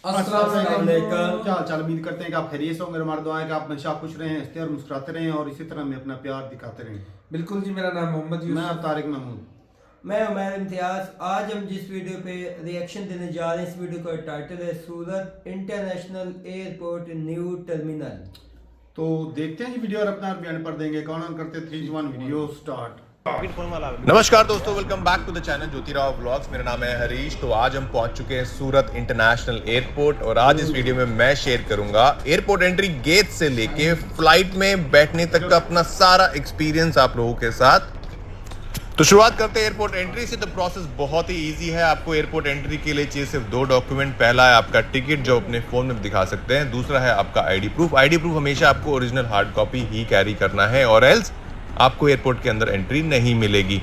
अस्सलाम वालेकुम। क्या हाल चाल, उम्मीद करते हैं कि आप खैरियत से होंगे। हमारी दुआ है कि आप हमेशा खुश रहें, हंसते और मुस्कुराते रहें और इसी तरह हमें अपना प्यार दिखाते रहें। बिल्कुल जी, मेरा नाम मोहम्मद मैं यूसुफ। तारिक महमूद। मैं उमर इम्तियाज। आज हम जिस वीडियो पे रिएक्शन देने जा रहे हैं, इस वीडियो का टाइटल है सूरत इंटरनेशनल एयरपोर्ट न्यू टर्मिनल। तो देखते हैं जी वीडियो और अपना बयान पर देंगे। कौन ऑन करते 3 1 वीडियो स्टार्ट। नमस्कार दोस्तों, welcome back to the channel Jyotirao vlogs. मेरा नाम है हरीश। तो आज हम पहुंच चुके हैं सूरत इंटरनेशनल एयरपोर्ट और आज इस वीडियो में मैं शेयर करूंगा एयरपोर्ट एंट्री गेट से लेके फ्लाइट में बैठने तक का अपना सारा एक्सपीरियंस आप लोगों के साथ। तो शुरुआत करते हैं एयरपोर्ट एंट्री से। तो प्रोसेस बहुत ही इजी है। आपको एयरपोर्ट एंट्री के लिए चाहिए सिर्फ 2 डॉक्यूमेंट। पहला है आपका टिकट जो अपने फोन में दिखा सकते हैं, दूसरा है आपका आईडी प्रूफ। आईडी प्रूफ हमेशा आपको ओरिजिनल हार्ड कॉपी ही कैरी करना है और एल्स आपको एयरपोर्ट के अंदर एंट्री नहीं मिलेगी।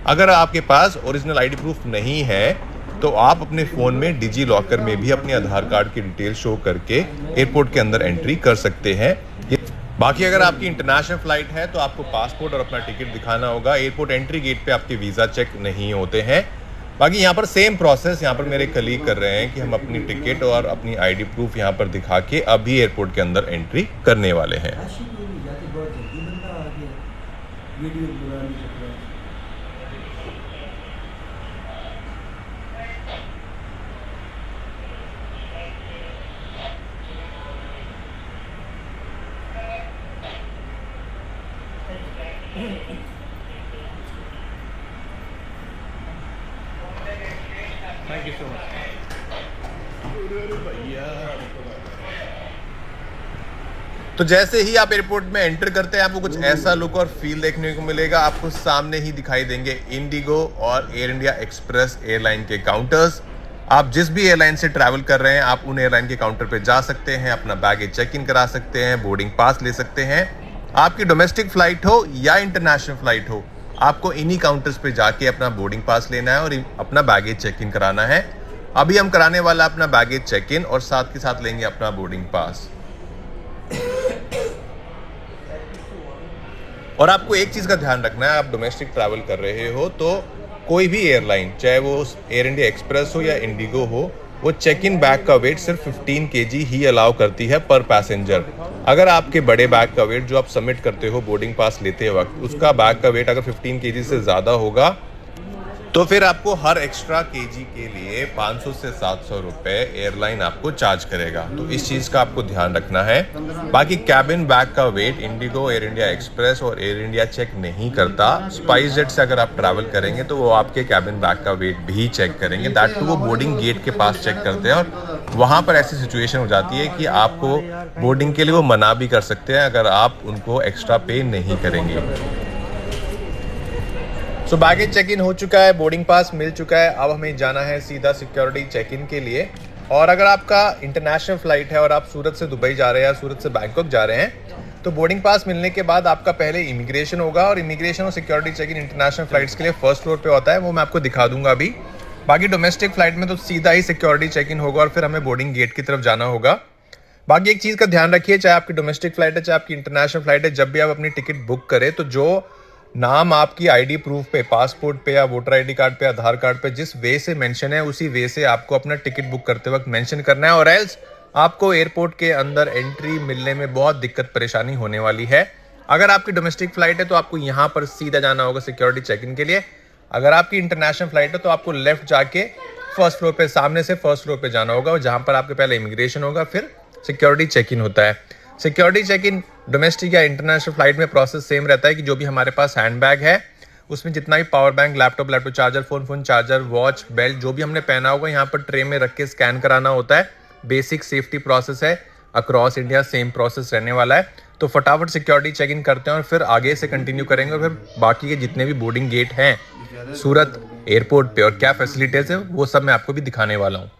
अगर आपके पास ओरिजिनल आईडी प्रूफ नहीं है तो आप अपने फ़ोन में डिजी लॉकर में भी अपने आधार कार्ड की डिटेल शो करके एयरपोर्ट के अंदर एंट्री कर सकते हैं। बाकी अगर आपकी इंटरनेशनल फ्लाइट है तो आपको पासपोर्ट और अपना टिकट दिखाना होगा। एयरपोर्ट एंट्री गेट पे आपके वीज़ा चेक नहीं होते हैं। बाकी यहाँ पर सेम प्रोसेस यहाँ पर मेरे कलीग कर रहे हैं कि हम अपनी टिकट और अपनी आईडी प्रूफ यहाँ पर दिखा के अभी एयरपोर्ट के अंदर एंट्री करने वाले हैं। बहुत जल्दी बंदा आ गया वीडियो बनाने के बाद। Thank you so much. तो जैसे ही आप एयरपोर्ट में एंटर करते हैं आपको कुछ ऐसा लुक और फील देखने को मिलेगा। आपको सामने ही दिखाई देंगे इंडिगो और एयर इंडिया एक्सप्रेस एयरलाइन के काउंटर्स। आप जिस भी एयरलाइन से ट्रैवल कर रहे हैं आप उन एयरलाइन के काउंटर पे जा सकते हैं, अपना बैगेज चेक इन करा सकते हैं, बोर्डिंग पास ले सकते हैं। आपकी डोमेस्टिक फ्लाइट हो या इंटरनेशनल फ्लाइट हो, आपको इन्हीं काउंटर्स पे जाके अपना बोर्डिंग पास लेना है और अपना बैगेज चेक इन कराना है। अभी हम कराने वाला अपना बैगेज चेक इन और साथ के साथ लेंगे अपना बोर्डिंग पास। और आपको एक चीज़ का ध्यान रखना है, आप डोमेस्टिक ट्रैवल कर रहे हो तो कोई भी एयरलाइन, चाहे वो एयर इंडिया एक्सप्रेस हो या इंडिगो हो, वो चेक इन बैग का वेट सिर्फ 15 kg ही अलाउ करती है पर पैसेंजर। अगर आपके बड़े बैग का वेट जो आप सबमिट करते हो बोर्डिंग पास लेते वक्त, उसका बैग का वेट अगर 15 kg से ज़्यादा होगा तो फिर आपको हर एक्स्ट्रा केजी के लिए 500 से 700 रुपए एयरलाइन आपको चार्ज करेगा। तो इस चीज़ का आपको ध्यान रखना है। बाकी कैबिन बैग का वेट इंडिगो, एयर इंडिया एक्सप्रेस और एयर इंडिया चेक नहीं करता। स्पाइस जेट से अगर आप ट्रैवल करेंगे तो वो आपके कैबिन बैग का वेट भी चेक करेंगे। दैट टू वो बोर्डिंग गेट के पास चेक करते हैं और वहाँ पर ऐसी सिचुएशन हो जाती है कि आपको बोर्डिंग के लिए वो मना भी कर सकते हैं अगर आप उनको एक्स्ट्रा पे नहीं करेंगे। सो बैगेज चेक इन हो चुका है, बोर्डिंग पास मिल चुका है। अब हमें जाना है सीधा सिक्योरिटी चेक इन के लिए। और अगर आपका इंटरनेशनल फ्लाइट है और आप सूरत से दुबई जा रहे हैं या सूरत से बैंकॉक जा रहे हैं तो बोर्डिंग पास मिलने के बाद आपका पहले इमिग्रेशन होगा और इमिग्रेशन और security check in international flights के लिए फर्स्ट फ्लोर पे होता है, वो मैं आपको दिखा दूंगा अभी। बाकी डोमेस्टिक फ्लाइट में तो सीधा ही सिक्योरिटी चेक इन होगा और फिर हमें बोर्डिंग गेट की तरफ जाना होगा। बाकी एक चीज़ का ध्यान रखिए, चाहे आपकी डोमेस्टिक फ्लाइट है चाहे आपकी इंटरनेशनल फ्लाइट है, जब भी आप अपनी टिकट बुक करें तो जो नाम आपकी आईडी प्रूफ पे, पासपोर्ट पे या वोटर आईडी कार्ड पे, आधार कार्ड पे जिस वे से मेंशन है उसी वे से आपको अपना टिकट बुक करते वक्त मेंशन करना है और एल्स आपको एयरपोर्ट के अंदर एंट्री मिलने में बहुत दिक्कत परेशानी होने वाली है। अगर आपकी डोमेस्टिक फ्लाइट है तो आपको यहाँ पर सीधा जाना होगा सिक्योरिटी चेक इन के लिए। अगर आपकी इंटरनेशनल फ्लाइट है तो आपको लेफ्ट जाके फर्स्ट फ्लोर पे, सामने से फर्स्ट फ्लोर पे जाना होगा, जहाँ पर आपके पहले इमिग्रेशन होगा फिर सिक्योरिटी चेक इन होता है। सिक्योरिटी चेक इन डोमेस्टिक या इंटरनेशनल फ्लाइट में प्रोसेस सेम रहता है कि जो भी हमारे पास हैंड बैग है उसमें जितना भी power bank, laptop charger, phone charger, watch, belt जो भी हमने पहना होगा यहाँ पर ट्रे में रख के स्कैन कराना होता है। बेसिक सेफ्टी प्रोसेस है, अक्रॉस इंडिया सेम प्रोसेस रहने वाला है। तो फटाफट सिक्योरिटी चेक इन करते हैं और फिर आगे से कंटिन्यू करेंगे और फिर बाकी के जितने भी बोर्डिंग गेट हैं सूरत एयरपोर्ट पे और क्या फैसिलिटीज़ है वो सब मैं आपको भी दिखाने वाला हूँ।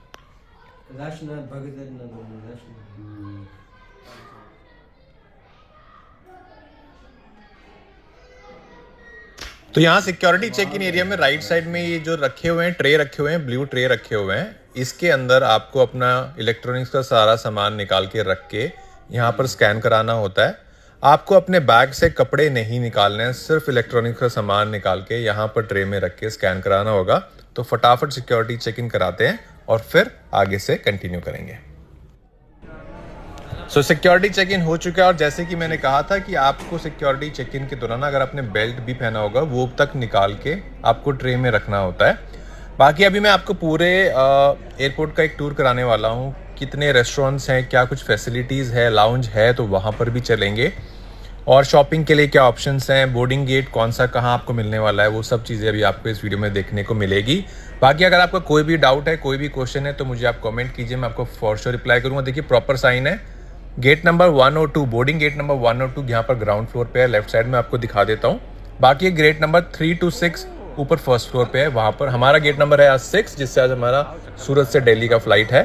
तो यहाँ सिक्योरिटी चेक इन एरिया में राइट साइड में ये जो रखे हुए हैं ट्रे रखे हुए हैं, ब्लू ट्रे रखे हुए हैं, इसके अंदर आपको अपना इलेक्ट्रॉनिक्स का सारा सामान निकाल के रख के यहाँ पर स्कैन कराना होता है। आपको अपने बैग से कपड़े नहीं निकालने हैं, सिर्फ इलेक्ट्रॉनिक्स का सामान निकाल के यहाँ पर ट्रे में रख के स्कैन कराना होगा। तो फटाफट सिक्योरिटी चेक इन कराते हैं और फिर आगे से कंटिन्यू करेंगे। सो सिक्योरिटी चेक इन हो चुका है और जैसे कि मैंने कहा था कि आपको सिक्योरिटी चेक इन के दौरान अगर आपने बेल्ट भी पहना होगा वो तक निकाल के आपको ट्रे में रखना होता है। बाकी अभी मैं आपको पूरे एयरपोर्ट का एक टूर कराने वाला हूँ। कितने रेस्टोरेंट्स हैं, क्या कुछ फैसिलिटीज़ है, लाउंज है तो वहाँ पर भी चलेंगे, और शॉपिंग के लिए क्या ऑप्शंस हैं, बोर्डिंग गेट कौन सा कहाँ आपको मिलने वाला है, वो सब चीज़ें अभी आपको इस वीडियो में देखने को मिलेगी। बाकी अगर आपका कोई भी डाउट है, कोई भी क्वेश्चन है तो मुझे आप कमेंट कीजिए, मैं आपको फॉर श्योर रिप्लाई करूँगा। देखिए प्रॉपर साइन है, gate number 102, boarding gate number 102 यहाँ पर ग्राउंड फ्लोर पे है, लेफ्ट साइड में आपको दिखा देता हूँ। बाकी गेट नंबर 3 to 6 ऊपर फर्स्ट फ्लोर पे है, वहाँ पर हमारा गेट नंबर है आज 6, जिससे आज हमारा सूरत से दिल्ली का फ्लाइट है।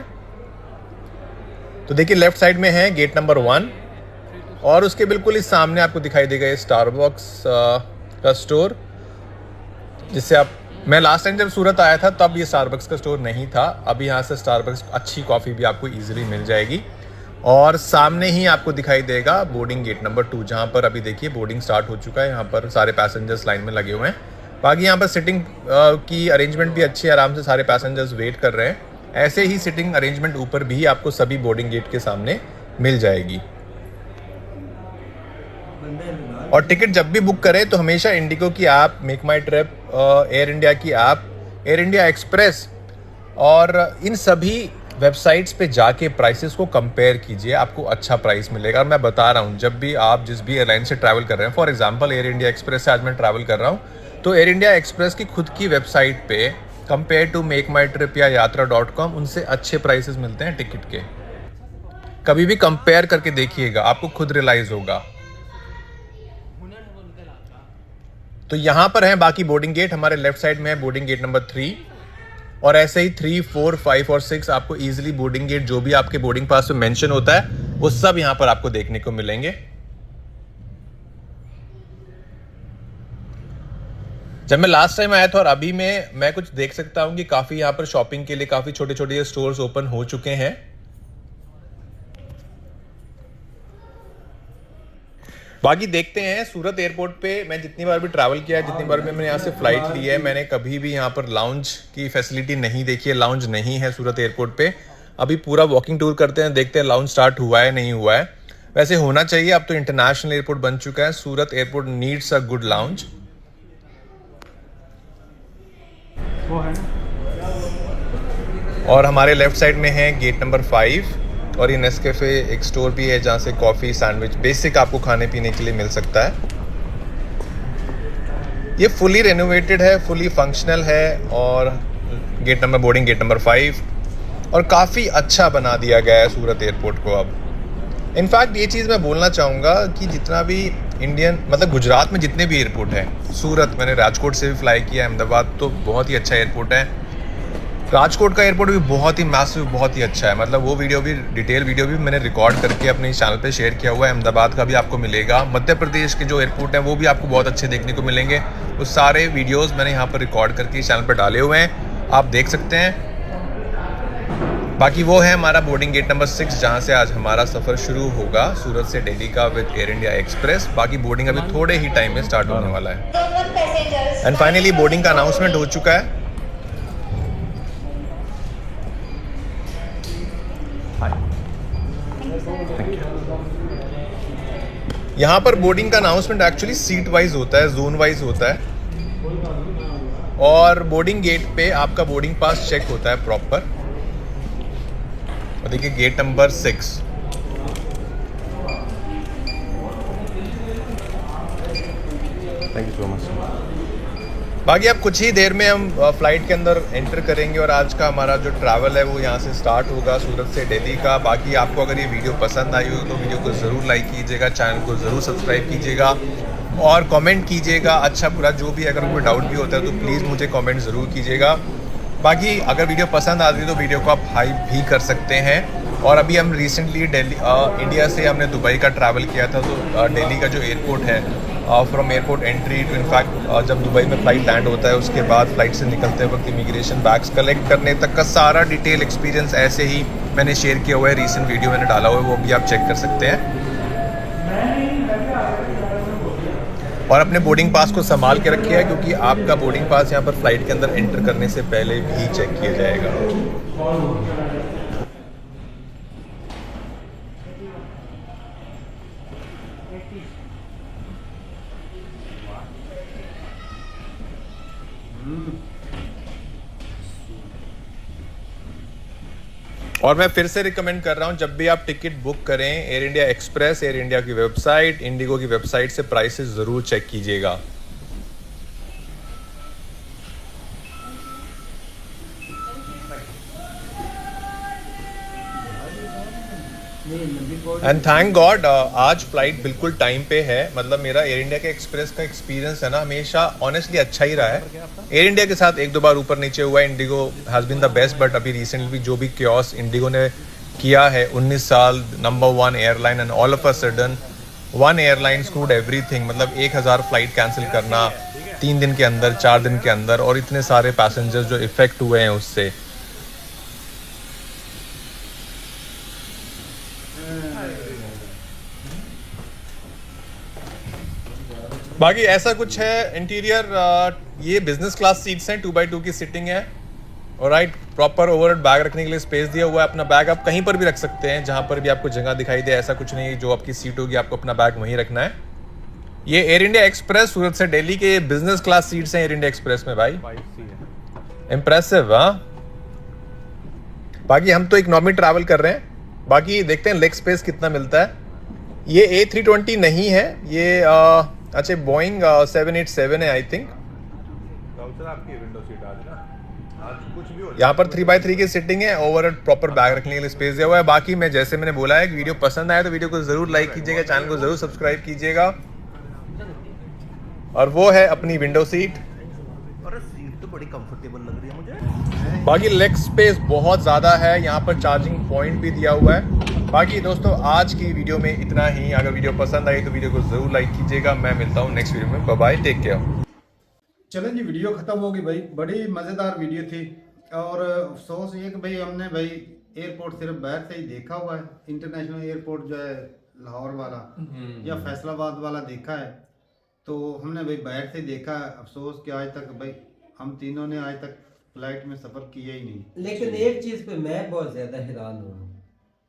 तो देखिए लेफ्ट साइड में है गेट नंबर 1 और उसके बिल्कुल इस सामने आपको दिखाई देगा ये स्टारबक्स का स्टोर, जिससे आप, मैं लास्ट टाइम जब सूरत आया था तब ये स्टारबक्स का स्टोर नहीं था। अभी यहाँ से स्टारबक्स अच्छी कॉफ़ी भी आपको ईजिली मिल जाएगी। और सामने ही आपको दिखाई देगा बोर्डिंग गेट नंबर 2, जहाँ पर अभी देखिए बोर्डिंग स्टार्ट हो चुका है। यहाँ पर सारे पैसेंजर्स लाइन में लगे हुए हैं। बाकी यहाँ पर सिटिंग की अरेंजमेंट भी अच्छी है, आराम से सारे पैसेंजर्स वेट कर रहे हैं। ऐसे ही सिटिंग अरेंजमेंट ऊपर भी आपको सभी बोर्डिंग गेट के सामने मिल जाएगी। और टिकट जब भी बुक करें तो हमेशा इंडिगो की ऐप, मेक माई ट्रिप, एयर इंडिया की ऐप, एयर इंडिया एक्सप्रेस और इन सभी वेबसाइट्स पे जाके प्राइसेस को कंपेयर कीजिए, आपको अच्छा प्राइस मिलेगा। और मैं बता रहा हूँ, जब भी आप जिस भी एयरलाइन से ट्रैवल कर रहे हैं, for example air India express से आज मैं ट्रैवल कर रहा हूँ, तो एयर इंडिया एक्सप्रेस की खुद की वेबसाइट पे compare to MakeMyTrip या यात्रा.com उनसे अच्छे प्राइसेस मिलते हैं टिकट के। कभी भी कंपेयर करके देखिएगा, आपको खुद रियलाइज होगा। तो यहाँ पर है बाकी बोर्डिंग गेट, हमारे लेफ्ट साइड में है बोर्डिंग गेट नंबर 3 और ऐसे ही 3, 4, 5 और 6 आपको इजीली बोर्डिंग गेट जो भी आपके बोर्डिंग पास में मेंशन होता है वो सब यहाँ पर आपको देखने को मिलेंगे। जब मैं लास्ट टाइम आया था और अभी मैं कुछ देख सकता हूँ कि काफी यहाँ पर शॉपिंग के लिए काफी छोटे छोटे स्टोर्स ओपन हो चुके हैं। बाकी देखते हैं सूरत एयरपोर्ट पे मैं जितनी बार भी ट्रैवल किया है, जितनी बार भी मैंने यहाँ से फ्लाइट ली है, मैंने कभी भी यहाँ पर लाउंज की फैसिलिटी नहीं देखी है। लाउंज नहीं है सूरत एयरपोर्ट पे। अभी पूरा वॉकिंग टूर करते हैं, देखते हैं लाउंज स्टार्ट हुआ है नहीं हुआ है। वैसे होना चाहिए, अब तो इंटरनेशनल एयरपोर्ट बन चुका है। Surat airport needs a good lounge. और हमारे लेफ्ट साइड में है गेट नंबर 5 और ये नेस्कैफे एक स्टोर भी है जहाँ से कॉफ़ी, सैंडविच बेसिक आपको खाने पीने के लिए मिल सकता है। ये फुली रेनोवेटेड है, फुली फंक्शनल है और gate number boarding gate number 5 और काफ़ी अच्छा बना दिया गया है सूरत एयरपोर्ट को। अब इनफैक्ट ये चीज़ मैं बोलना चाहूँगा कि जितना भी इंडियन मतलब गुजरात में जितने भी एयरपोर्ट हैं, सूरत, मैंने राजकोट से भी फ्लाई किया, अहमदाबाद तो बहुत ही अच्छा एयरपोर्ट है। राजकोट का एयरपोर्ट भी बहुत ही मैसिव, बहुत ही अच्छा है। मतलब वो वीडियो भी, डिटेल वीडियो भी मैंने रिकॉर्ड करके अपने चैनल पे शेयर किया हुआ है। अहमदाबाद का भी आपको मिलेगा। मध्य प्रदेश के जो एयरपोर्ट हैं वो भी आपको बहुत अच्छे देखने को मिलेंगे। वो सारे वीडियोस मैंने यहाँ पर रिकॉर्ड करके चैनल पर डाले हुए हैं, आप देख सकते हैं। बाकी वो है हमारा बोर्डिंग गेट नंबर 6 जहाँ से आज हमारा सफ़र शुरू होगा सूरत से दिल्ली का विद एयर इंडिया एक्सप्रेस। बाकी बोर्डिंग अभी थोड़े ही टाइम में स्टार्ट होने वाला है। एंड फाइनली बोर्डिंग का अनाउंसमेंट हो चुका है। यहाँ पर बोर्डिंग का अनाउंसमेंट एक्चुअली सीट वाइज होता है, जोन वाइज होता है और बोर्डिंग गेट पे आपका बोर्डिंग पास चेक होता है प्रॉपर। और देखिए gate number 6। Thank you so much. बाकी अब कुछ ही देर में हम फ्लाइट के अंदर एंटर करेंगे और आज का हमारा जो ट्रैवल है वो यहाँ से स्टार्ट होगा सूरत से दिल्ली का। बाकी आपको अगर ये वीडियो पसंद आई हो तो वीडियो को ज़रूर लाइक कीजिएगा, चैनल को ज़रूर सब्सक्राइब कीजिएगा और कमेंट कीजिएगा। अच्छा बुरा जो भी, अगर कोई डाउट भी होता है तो प्लीज़ मुझे कमेंट ज़रूर कीजिएगा। बाकी अगर वीडियो पसंद आती है तो वीडियो को आप हाई भी कर सकते हैं। और अभी हम रिसेंटली दिल्ली इंडिया से हमने दुबई का ट्रैवल किया था, तो दिल्ली का जो एयरपोर्ट है, from airport entry to in fact जब दुबई में फ़्लाइट लैंड होता है उसके बाद फ़्लाइट से निकलते वक्त इमिग्रेशन बैग्स कलेक्ट करने तक का सारा डिटेल एक्सपीरियंस ऐसे ही मैंने शेयर किया हुआ है। रीसेंट वीडियो मैंने डाला हुआ है, वो भी आप चेक कर सकते हैं। और अपने बोर्डिंग पास को संभाल के रखिए क्योंकि आपका बोर्डिंग पास यहाँ पर फ्लाइट के अंदर एंटर करने से पहले भी चेक किया जाएगा। और मैं फिर से रिकमेंड कर रहा हूँ, जब भी आप टिकट बुक करें air India express, air India की वेबसाइट, इंडिगो की वेबसाइट से प्राइसेस ज़रूर चेक कीजिएगा। एंड थैंक गॉड आज फ्लाइट बिल्कुल टाइम पे है। मतलब मेरा एयर इंडिया के एक्सप्रेस का एक्सपीरियंस है ना, हमेशा ऑनेस्टली अच्छा ही रहा है। एयर इंडिया के साथ एक दो बार ऊपर नीचे हुआ है, IndiGo has been the best, but अभी रिसेंटली जो भी क्योस इंडिगो ने किया है, 19 साल number 1 airline, and all of a sudden one airline screwed everything. मतलब 1000 फ्लाइट कैंसिल करना 3 दिन के अंदर, 4 दिन के अंदर, और इतने सारे पैसेंजर्स जो इफेक्ट हुए हैं उससे। बाकी ऐसा कुछ है इंटीरियर, ये बिजनेस क्लास सीट्स हैं, 2x2 की सीटिंग है, और राइट प्रॉपर ओवरहेड बैग रखने के लिए स्पेस दिया हुआ है। अपना बैग आप कहीं पर भी रख सकते हैं, जहां पर भी आपको जगह दिखाई दे। ऐसा कुछ नहीं है, जो आपकी सीट होगी आपको अपना बैग वहीं रखना है। ये एयर इंडिया एक्सप्रेस सूरत से दिल्ली के बिजनेस क्लास सीट्स हैं एयर इंडिया एक्सप्रेस में भाई, इम्प्रेसिव। हाँ, बाकी हम तो इकोनॉमी ट्रैवल कर रहे हैं, बाकी देखते हैं लेग स्पेस कितना मिलता है। ये A320 नहीं है, ये अच्छा बोइंग 787 है आई थिंक। यहाँ पर 3x3 की सिटिंग है, ओवर प्रॉपर बैग रखने के लिए स्पेस दिया हुआ है। बाकी मैं जैसे मैंने बोला है कि वीडियो पसंद आया तो वीडियो को जरूर लाइक कीजिएगा, चैनल को जरूर सब्सक्राइब कीजिएगा। और वो है अपनी विंडो सीट, और सीट तो बड़ी कंफर्टेबल लग रही है मुझे। बाकी लेग स्पेस बहुत ज़्यादा है, यहाँ पर चार्जिंग पॉइंट भी दिया हुआ है। बाकी दोस्तों आज की वीडियो में इतना ही। अगर वीडियो पसंद आई तो वीडियो को ज़रूर लाइक कीजिएगा। मैं मिलता हूँ नेक्स्ट वीडियो में, बाय बाय, टेक केयर। चलें जी, वीडियो ख़त्म हो गई भाई, बड़ी मज़ेदार वीडियो थी। और अफसोस ये कि भाई हमने भाई एयरपोर्ट सिर्फ बाहर से ही देखा हुआ है, इंटरनेशनल एयरपोर्ट जो है लाहौर वाला या फैसलाबाद वाला देखा है, तो हमने भाई बाहर से देखा है। अफसोस कि आज तक भाई हम तीनों ने आज तक फ्लाइट में सफ़र किया ही नहीं। लेकिन एक चीज़ पे मैं बहुत ज़्यादा हैरान हूँ,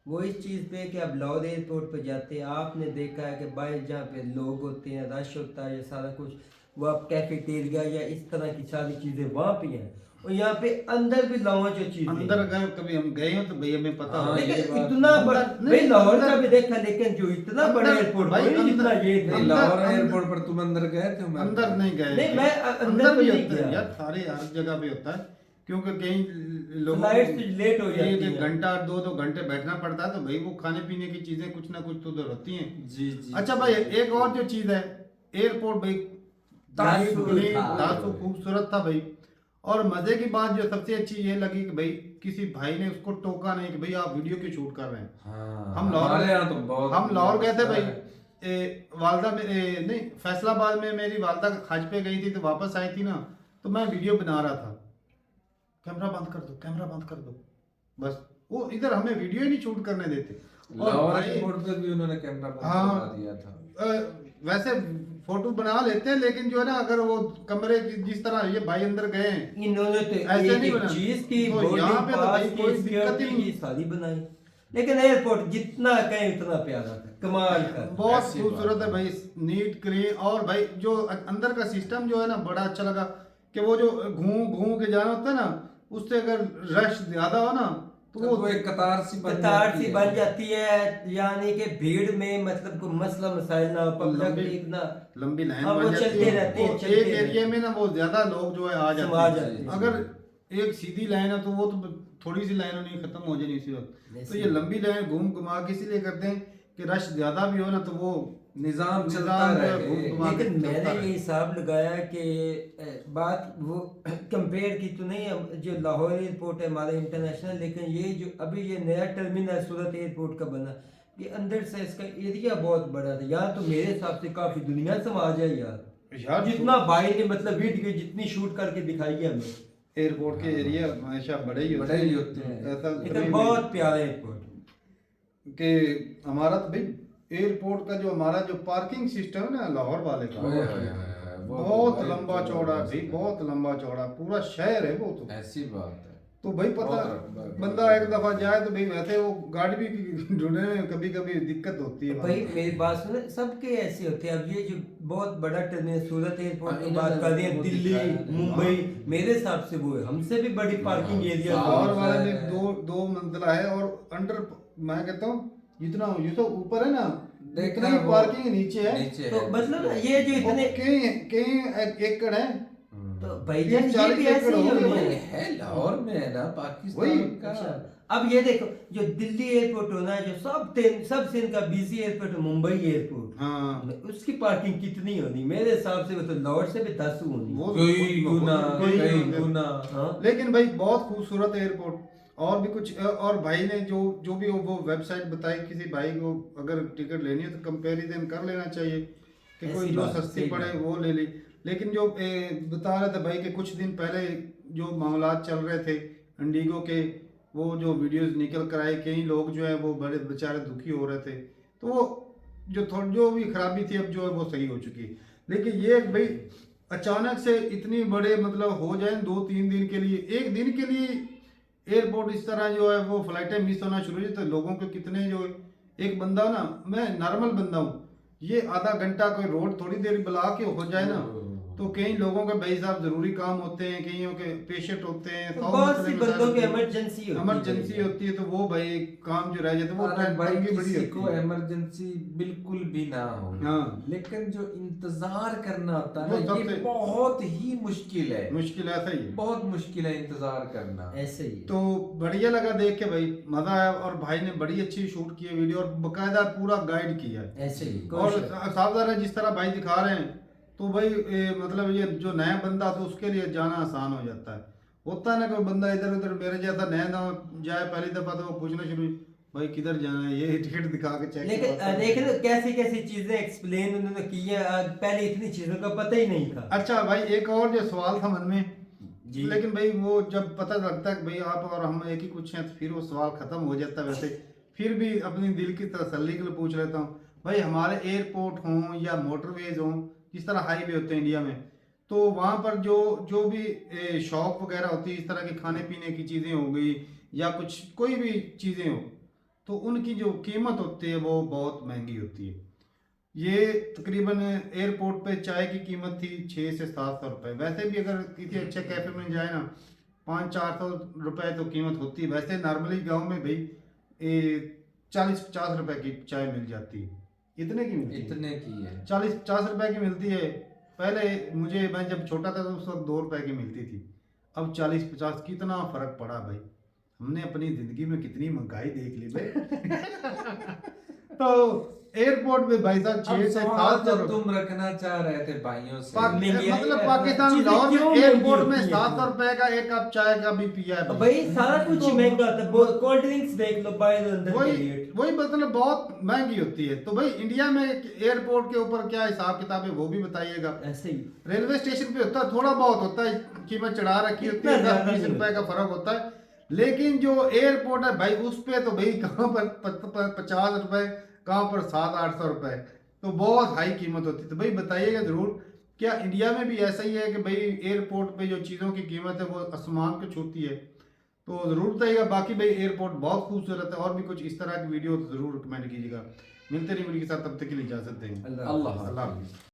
वो इस चीज़ पे कि अब लाहौर एयरपोर्ट पे जाते हैं, आपने देखा है कि बाहर जहाँ पे लोग होते हैं, रश होता है, ये सारा कुछ, वो आप कैफेटेरिया या इस तरह की सारी चीज़ें वहाँ पे हैं, और यहाँ पे अंदर भी लाहौर जो चीज़ अंदर अगर कभी हम गए हो तो भाई हमें पता हो। लेकिन इतना बड़ा भाई लाहौर का भी देखा, लेकिन जो इतना बड़ा एयरपोर्ट भाई जितना ये लाहौर एयरपोर्ट पर तुम अंदर गए थे? अंदर नहीं गए। नहीं, मैं अंदर भी नहीं होता है गया यार, सारे हर जगह पे होता है, क्योंकि कई लोगों फ्लाइट लेट हो जाती है, एक घंटा 2-2 घंटे बैठना पड़ता है, तो भाई वो खाने पीने की चीजें कुछ ना कुछ तो उधर होती हैं। जी जी। अच्छा भाई, एक और जो चीज है, एयरपोर्ट भाई तासु खूबसूरत था भाई। और मजे की बात जो सबसे अच्छी ये लगी कि भाई किसी भाई ने उसको टोका नहीं कि भाई आप वीडियो क्यों शूट कर रहे हैं। हाँ, हम लाहौर गए थे भाई, वालदा नहीं फैसलाबाद में मेरी वालदा हज पे गई थी, तो वापस आई थी ना, तो मैं वीडियो बना रहा था, कैमरा बंद कर दो, कैमरा बंद कर दो, बस वो इधर हमें वीडियो ही नहीं शूट करने देते। लाहौर एयरपोर्ट पर भी उन्होंने कैमरा बंद करा दिया था। वैसे फोटो बना लेते हैं, लेकिन जो है ना, अगर वो कमरे जिस तरह ये भाई अंदर गए हैं, इन्होंने तो ऐसे नहीं एक बना। चीज की तो यहाँ पे तो भाई कोई दिक्कत ही सिक्योरिटी नहीं। की सारी बनाई, लेकिन एयरपोर्ट जितना कहें उतना प्यारा था, कमाल का। बहुत खूबसूरत है भाई, नीट क्लीन। और भाई जो अंदर का सिस्टम जो है ना, बड़ा अच्छा लगा कि वो जो घूम के जाना होता है ना, उससे अगर रश ज्यादा हो ना तो वो एक कतार सी बन जाती है, यानी कि भीड़ में मतलब कोई मसला मसाइल ना हो, पब्लिक ना लंबी लाइन हाँ, बन वो जाती चलते है। रहते हैं, तो चलते एक रहते एरिया में ना वो ज्यादा लोग जो है आ जाते हैं। अगर एक सीधी लाइन है तो वो तो थोड़ी सी लाइनों नहीं खत्म हो जानी इसी वक्त। तो ये लंबी लाइन घुमा के इसीलिए करते हैं कि रश ज्यादा भी हो ना तो वो निजाम चलता रहे। लेकिन मैंने ये हिसाब लगाया कि बात वो कंपेयर की तो नहीं है, जो लाहौर एयरपोर्ट है हमारा इंटरनेशनल, लेकिन ये जो अभी ये नया टर्मिनल सूरत एयरपोर्ट का बना, ये अंदर से इसका एरिया बहुत बड़ा था। यहाँ तो मेरे हिसाब से काफी दुनिया समा जाए यार, जितना भाई ने मतलब वीडियो जितनी शूट करके दिखाई है हमें। एयरपोर्ट के एरिया हमेशा बड़े ही होते हैं। लेकिन बहुत प्यारा एयरपोर्ट कि हमारा तो भाई एयरपोर्ट का जो हमारा जो पार्किंग सिस्टम है ना लाहौर वाले का, बहुत लंबा चौड़ा भाई, बहुत लंबा चौड़ा पूरा शहर है वो। तो ऐसी बात है, तो भाई पता बंदा एक दफा जाए तो भाई वैसे वो गाड़ी भी ढूंढने में कभी कभी दिक्कत होती है भाई मेरी बात सुनो, सबके ऐसे होते हैं। अब ये जो बहुत बड़ा टर्मिनल सूरत एयरपोर्ट की बात कर रहे हैं, दिल्ली मुंबई, मेरे हिसाब से वो है हमसे भी बड़ी पार्किंग एरिया। लाहौर वाले में दो मंजिला है और अंडर, मैं कहता हूँ जितना ये तो ऊपर है ना इतना ही पार्किंग नीचे है। तो मतलब ये जो इतने कई एकड़ है तो भाईजान ये भी ऐसे ही है लाहौर में है ना पाकिस्तान वही। का। अब ये देखो जो दिल्ली एयरपोर्ट होना है, जो सबसे इनका बिजी एयरपोर्ट मुंबई एयरपोर्ट, हाँ उसकी पार्किंग कितनी होनी मेरे हिसाब से? वो तो लाहौर से भी 10 होनी। वो कई गुना हाँ लेकिन भाई बहुत खूबसूरत एयरपोर्ट। और भी कुछ और भाई ने जो भी वो वेबसाइट बताई, किसी भाई को अगर टिकट लेनी है तो कंपैरिजन कर लेना चाहिए कि कोई ऐसी जो बात, सस्ती सही पड़े बात। वो ले ली। लेकिन जो बता रहे थे भाई कि कुछ दिन पहले जो मामलात चल रहे थे इंडिगो के, वो जो वीडियोस निकल कर आए, कई लोग जो है वो बड़े बेचारे दुखी हो रहे थे। तो वो जो भी खराबी थी अब जो है वो सही हो चुकी है। लेकिन ये भाई अचानक से इतनी बड़े मतलब हो जाए 2-3 दिन के लिए, एक दिन के लिए एयरपोर्ट इस तरह जो है वो फ्लाइटें मिस होना शुरू हुई। तो लोगों के कितने जो एक बंदा ना, मैं नॉर्मल बंदा हूँ, ये आधा घंटा कोई रोड थोड़ी देर बुला के हो जाए ना, तो कई लोगों के भाई साहब जरूरी काम होते हैं, कईयों के पेशेंट होते हैं, तो बहुत सी बंदों की इमरजेंसी होती है, तो वो भाई काम जो रह जाते वो अरे भाई तंगी बड़ी किसी होती को है। इमरजेंसी बिल्कुल भी ना हो, हाँ। लेकिन जो इंतजार करना होता है वो ना, ये सबसे- बहुत ही मुश्किल है। मुश्किल ऐसा ही है। बहुत मुश्किल है इंतजार करना। ऐसे ही है। तो बढ़िया लगा देख के भाई, मजा आया। और भाई ने बड़ी अच्छी शूट की है वीडियो और बकायदा पूरा गाइड किया है। ऐसे ही और सावधान है जिस तरह भाई दिखा रहे हैं, तो भाई मतलब ये जो नया बंदा तो उसके लिए जाना आसान हो जाता है। होता है ना कोई बंदा इधर उधर मेरे जैसा नया ना जाए पहली दफा, तो वो पूछना शुरू, भाई किधर जाना है, ये टिकट दिखा के चेक। लेकिन देख लो कैसी कैसी चीजें एक्सप्लेन उन्होंने की है, पहले इतनी चीजों का पता ही नहीं था। अच्छा भाई एक और जो सवाल था मन में जी। लेकिन भाई वो जब पता लगता है कि भाई आप और हम एक ही कुछ हैं, तो फिर वो सवाल खत्म हो जाता है। वैसे फिर भी अपनी दिल की तसल्ली के लिए पूछ लेता हूँ भाई, हमारे एयरपोर्ट हों या मोटरवेज हों, जिस तरह हाईवे होते हैं इंडिया में, तो वहाँ पर जो भी शॉप वगैरह होती है, इस तरह के खाने पीने की चीज़ें हो गई या कुछ कोई भी चीज़ें हो, तो उनकी जो कीमत होती है वो बहुत महंगी होती है। ये तकरीबन एयरपोर्ट पे चाय की कीमत थी 600 से 700 रुपये। वैसे भी अगर किसी अच्छे कैफे में जाए ना 500-400 रुपये तो कीमत होती है। वैसे नॉर्मली गांव में भाई 40-50 रुपए की चाय मिल जाती है। इतने की मिलती है, इतने की है। 40-50 रुपए की मिलती है। पहले मैं जब छोटा था तो उस वक्त 2 रुपए की मिलती थी, अब 40-50। कितना फर्क पड़ा भाई। हमने अपनी जिंदगी में कितनी महंगाई देख ली भाई। तो एयरपोर्ट पे भाई साहब 6 से 7 तुम रखना चाह रहे थे भाइयों से। मतलब पाकिस्तान चीजें लाहौर क्यों में एयरपोर्ट महंगी में होती हैं? 700 रुपए का एक कप चाय का भी पिया है भाई सारा कुछ ही महंगा था। कोल्ड ड्रिंक्स देख लो बाहर अंदर के वही रेट। वही मतलब बहुत महंगी होती है। तो भाई इंडिया में एयरपोर्ट के ऊपर क्या हिसाब किताब है वो भी बताइएगा। ऐसे ही रेलवे स्टेशन पे होता है थोड़ा बहुत होता है, कीमत चढ़ा रखी होती है, 10-20 रुपए का फर्क होता है। लेकिन जो एयरपोर्ट है भाई उस पे तो भाई कहाँ पर 50 रुपए, कहाँ पर 700-800 रुपए, तो बहुत हाई कीमत होती है। तो भाई बताइएगा जरूर, क्या इंडिया में भी ऐसा ही है कि भाई एयरपोर्ट पे जो चीज़ों की कीमत है वो आसमान को छूती है? तो ज़रूर बताइएगा। बाकी भाई एयरपोर्ट बहुत खूबसूरत है। और भी कुछ इस तरह की वीडियो तो ज़रूर कमेंट कीजिएगा। मिलते नहीं वीडियो के साथ, तब तक के लिए इजाज़त दें। अल्लाह हाफ़िज़।